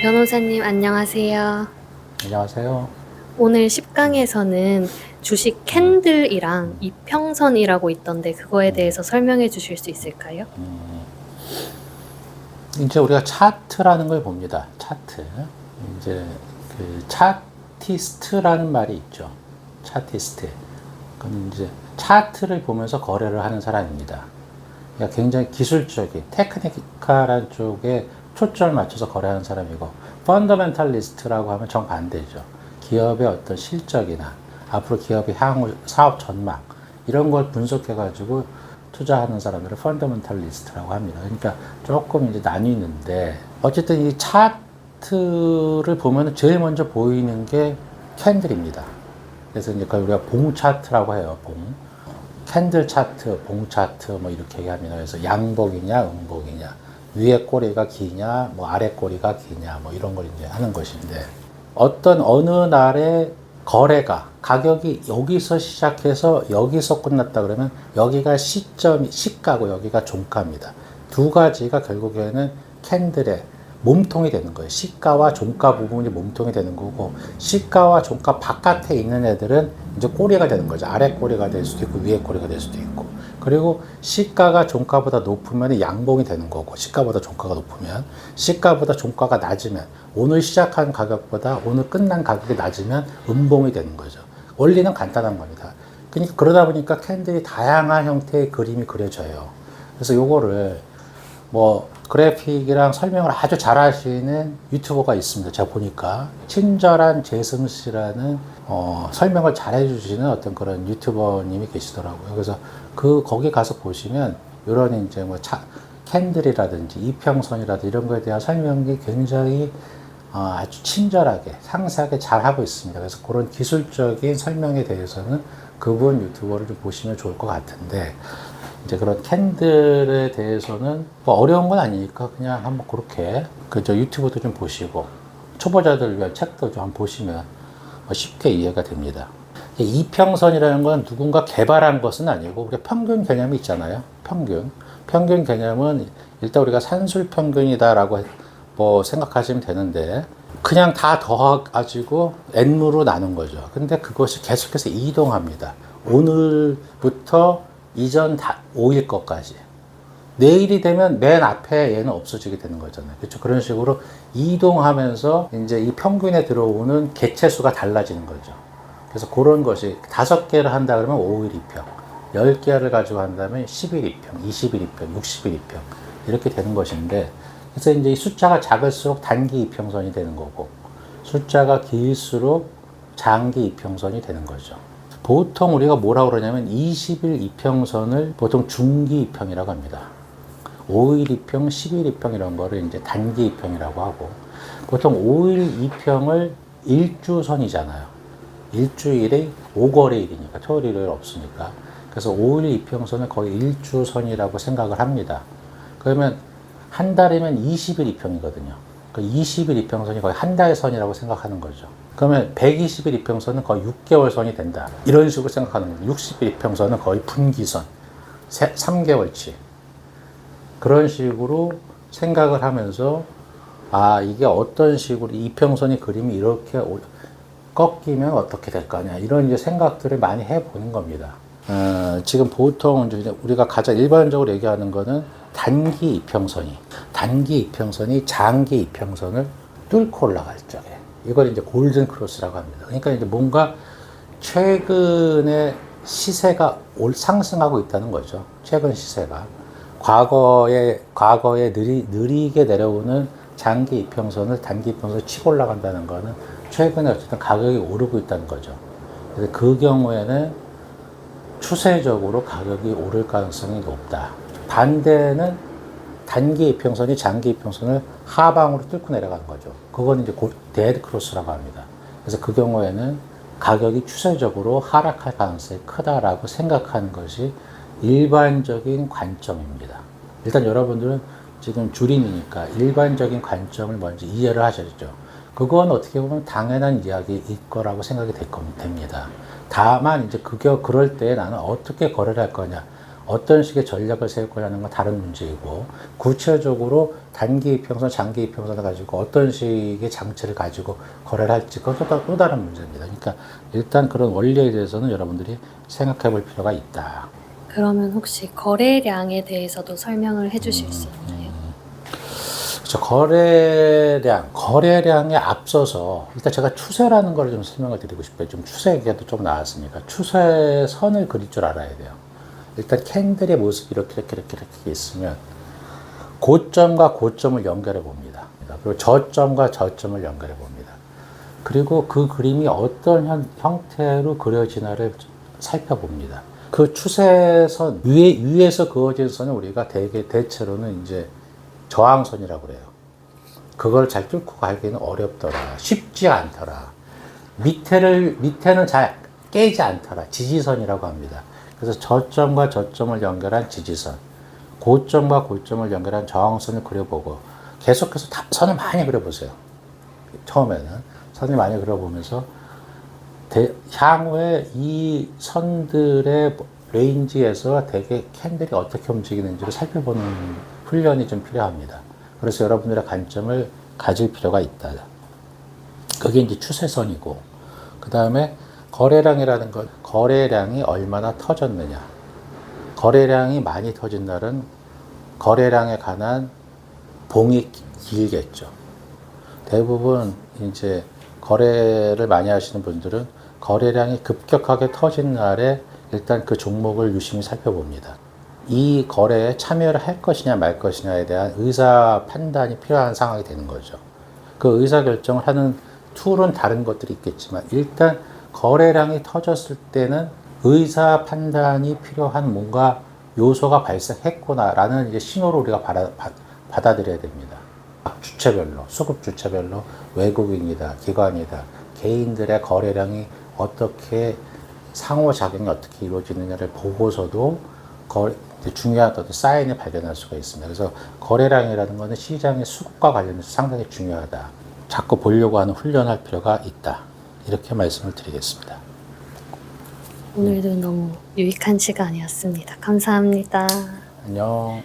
변호사님, 안녕하세요. 안녕하세요. 오늘 10강에서는 주식 캔들이랑 이평선이라고 있던데 그거에 대해서 설명해 주실 수 있을까요? 이제 우리가 차트라는 걸 봅니다. 차트. 이제 그 차티스트라는 말이 있죠. 차티스트. 그건 이제 차트를 보면서 거래를 하는 사람입니다. 그러니까 굉장히 기술적인, 테크니컬한 쪽에 초점을 맞춰서 거래하는 사람이고, 펀더멘탈리스트라고 하면 정반대죠. 기업의 어떤 실적이나 앞으로 기업의 향후 사업 전망 이런 걸 분석해가지고 투자하는 사람들을 펀더멘탈리스트라고 합니다. 그러니까 조금 이제 나뉘는데 어쨌든 이 차트를 보면 제일 먼저 보이는 게 캔들입니다. 그래서 이제 그걸 우리가 봉 차트라고 해요. 봉. 캔들 차트, 봉 차트 뭐 이렇게 얘기합니다. 그래서 양봉이냐, 음봉이냐, 위에 꼬리가 기냐, 뭐 아래 꼬리가 기냐, 뭐 이런 걸 이제 하는 것인데 어떤 어느 날의 거래가 가격이 여기서 시작해서 여기서 끝났다 그러면 여기가 시가고 여기가 종가입니다. 두 가지가 결국에는 캔들의 몸통이 되는 거예요. 시가와 종가 부분이 몸통이 되는 거고, 시가와 종가 바깥에 있는 애들은 이제 꼬리가 되는 거죠. 아래 꼬리가 될 수도 있고 위에 꼬리가 될 수도 있고. 그리고 시가가 종가보다 높으면 양봉이 되는 거고, 시가보다 종가가 높으면, 시가보다 종가가 낮으면, 오늘 시작한 가격보다 오늘 끝난 가격이 낮으면 음봉이 되는 거죠. 원리는 간단한 겁니다. 그러니까 그러다 보니까 캔들이 다양한 형태의 그림이 그려져요. 그래서 요거를 뭐 그래픽이랑 설명을 아주 잘 하시는 유튜버가 있습니다. 제가 보니까 친절한 재승 씨라는 설명을 잘 해주시는 어떤 그런 유튜버님이 계시더라고요. 그래서 거기 가서 보시면 이런 이제 뭐 캔들이라든지 이평선이라든지 이런 거에 대한 설명이 굉장히 아주 친절하게 상세하게 잘 하고 있습니다. 그래서 그런 기술적인 설명에 대해서는 그분 유튜버를 좀 보시면 좋을 것 같은데, 이제 그런 캔들에 대해서는 뭐 어려운 건 아니니까 그냥 한번 그렇게 그저 유튜브도 좀 보시고 초보자들 위한 책도 좀 한번 보시면 쉽게 이해가 됩니다. 이평선이라는 건 누군가 개발한 것은 아니고 우리가 평균 개념이 있잖아요. 평균 개념은 일단 우리가 산술 평균이다라고 뭐 생각하시면 되는데 그냥 다 더해가지고 n으로 나눈 거죠. 근데 그것이 계속해서 이동합니다. 오늘부터 이전 5일 것까지. 내일이 되면 맨 앞에 얘는 없어지게 되는 거잖아요. 그렇죠? 그런 식으로 이동하면서 이제 이 평균에 들어오는 개체수가 달라지는 거죠. 그래서 그런 것이 5개를 한다 그러면 5일 2평, 10개를 가지고 한다면 10일 2평, 20일 2평, 60일 2평 이렇게 되는 것인데, 그래서 이제 이 숫자가 작을수록 단기 이평선이 되는 거고, 숫자가 길수록 장기 이평선이 되는 거죠. 보통 우리가 뭐라고 그러냐면 20일 이평선을 보통 중기 이평이라고 합니다. 5일 이평, 10일 이평 이런 거를 이제 단기 이평이라고 하고, 보통 5일 이평을 일주선이잖아요. 일주일에 5거래일이니까 토요일 일요일 없으니까. 그래서 5일 이평선을 거의 일주선이라고 생각을 합니다. 그러면 한 달이면 20일 이평이거든요. 그 20일 이평선이 거의 한 달 선이라고 생각하는 거죠. 그러면 120일 이평선은 거의 6개월 선이 된다. 이런 식으로 생각하는 거예요. 60일 이평선은 거의 분기선, 3개월치. 그런 식으로 생각을 하면서 이게 어떤 식으로 이평선의 그림이 이렇게 꺾이면 어떻게 될 거냐 이런 이제 생각들을 많이 해보는 겁니다. 지금 보통 이제 우리가 가장 일반적으로 얘기하는 거는 단기 이평선이 장기 이평선을 뚫고 올라갈 적에 이걸 이제 골든 크로스라고 합니다. 그러니까 이제 뭔가 최근에 시세가 상승하고 있다는 거죠. 최근 시세가 과거에 느리게 내려오는 장기 이평선을 단기 이평선을 치고 올라간다는 거는 최근에 어쨌든 가격이 오르고 있다는 거죠. 그래서 그 경우에는 추세적으로 가격이 오를 가능성이 높다. 반대는 단기 이평선이 장기 이평선을 하방으로 뚫고 내려가는 거죠. 그건 이제 데드 크로스라고 합니다. 그래서 그 경우에는 가격이 추세적으로 하락할 가능성이 크다라고 생각하는 것이 일반적인 관점입니다. 일단 여러분들은 지금 주린이니까 일반적인 관점을 먼저 이해를 하셔야죠. 그건 어떻게 보면 당연한 이야기일 거라고 생각이 됩니다. 다만 이제 그럴 때 나는 어떻게 거래를 할 거냐, 어떤 식의 전략을 세울 거냐는 건 다른 문제이고, 구체적으로 단기 이평선, 장기 이평선을 가지고 어떤 식의 장치를 가지고 거래를 할지 그건 또 다른 문제입니다. 그러니까 일단 그런 원리에 대해서는 여러분들이 생각해 볼 필요가 있다. 그러면 혹시 거래량에 대해서도 설명을 해주실 수 있나요? 그렇죠. 거래량에 앞서서 일단 제가 추세라는 걸 좀 설명을 드리고 싶어요. 좀 추세 얘기도 좀 나왔으니까 추세선을 그릴 줄 알아야 돼요. 일단 캔들의 모습이 이렇게 있으면 고점과 고점을 연결해 봅니다. 그리고 저점과 저점을 연결해 봅니다. 그리고 그 그림이 어떤 형태로 그려지나를 살펴봅니다. 그 추세선 위에서 그어진 선을 우리가 대체로는 이제 저항선이라고 그래요. 그걸 잘 뚫고 가기는 어렵더라. 쉽지 않더라. 밑에는 잘 깨지 않더라. 지지선이라고 합니다. 그래서 저점과 저점을 연결한 지지선, 고점과 고점을 연결한 저항선을 그려보고 계속해서 선을 많이 그려보세요. 처음에는 선을 많이 그려보면서 향후에 이 선들의 레인지에서 대개 캔들이 어떻게 움직이는지를 살펴보는 훈련이 좀 필요합니다. 그래서 여러분들의 관점을 가질 필요가 있다. 그게 이제 추세선이고, 그 다음에 거래량이라는 건 거래량이 얼마나 터졌느냐. 거래량이 많이 터진 날은 거래량에 관한 봉이 길겠죠. 대부분 이제 거래를 많이 하시는 분들은 거래량이 급격하게 터진 날에 일단 그 종목을 유심히 살펴봅니다. 이 거래에 참여를 할 것이냐 말 것이냐에 대한 의사 판단이 필요한 상황이 되는 거죠. 그 의사 결정을 하는 툴은 다른 것들이 있겠지만 일단 거래량이 터졌을 때는 의사 판단이 필요한 뭔가 요소가 발생했구나라는 이제 신호를 우리가 받아들여야 됩니다. 각 주체별로, 수급 주체별로 외국인이다, 기관이다, 개인들의 거래량이 어떻게 상호작용이 어떻게 이루어지느냐를 보고서도 중요한 어떤 사인을 발견할 수가 있습니다. 그래서 거래량이라는 것은 시장의 수급과 관련해서 상당히 중요하다. 자꾸 보려고 하는 훈련할 필요가 있다. 이렇게 말씀을 드리겠습니다. 오늘도 너무 유익한 시간이었습니다. 감사합니다. 안녕.